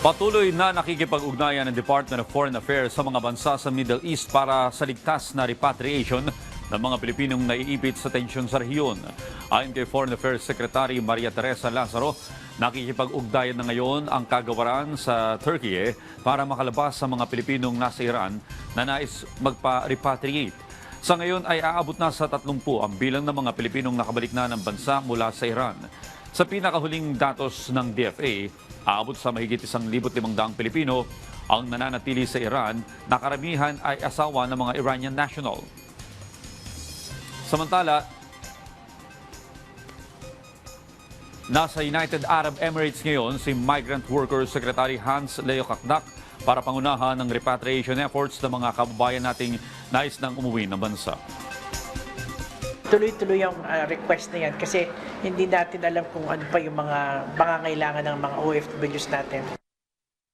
Patuloy na nakikipag-ugnayan ng Department of Foreign Affairs sa mga bansa sa Middle East para sa ligtas na repatriation ng mga Pilipinong naiipit sa tensyon sa rehiyon. Ayon kay Foreign Affairs Secretary Maria Teresa Lazaro, nakikipag-ugnayan na ngayon ang kagawaran sa Turkey para makalabas sa mga Pilipinong nasa Iran na nais magpa-repatriate. Sa ngayon ay aabot na sa 30 ang bilang ng mga Pilipinong nakabalik na ng bansa mula sa Iran. Sa pinakahuling datos ng DFA, aabot sa mahigit 1,500 Pilipino ang nananatili sa Iran na karamihan ay asawa ng mga Iranian national. Samantala, nasa United Arab Emirates ngayon si Migrant Workers Secretary Hans Leo Kakdak para pangunahan ng repatriation efforts ng mga kababayan nating nais nang umuwi ng bansa. Tuloy-tuloy yung request na yan kasi hindi natin alam kung ano pa yung mga pangangailangan ng mga OFWs natin.